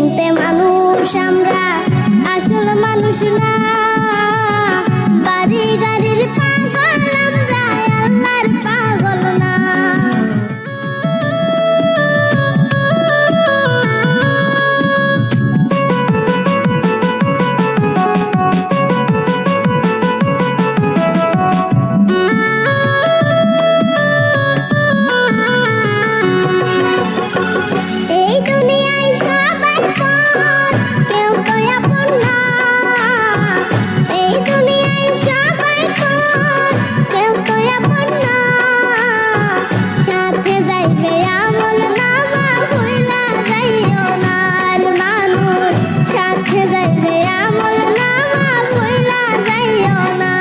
শুনতে মানুষ আমরা, আসল মানুষ না। বাড়ি গাড়ির পাগল আমরা, আল্লাহর পাগল না। এই দুনিয়ায় সবাই পর, কেউ তো আপন না। এই দুনিয়ায় সবাই পর, কেউ তো আপন না। সাথে যাইবে আমল নামা, ভুইলা যাইও না আর মানুষ। সাথে যাইবে আমল নামা, ভুইলা যাইও না।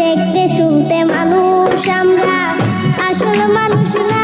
দেখতে শুনতে মানুষ আমরা, আসল মানুষ না।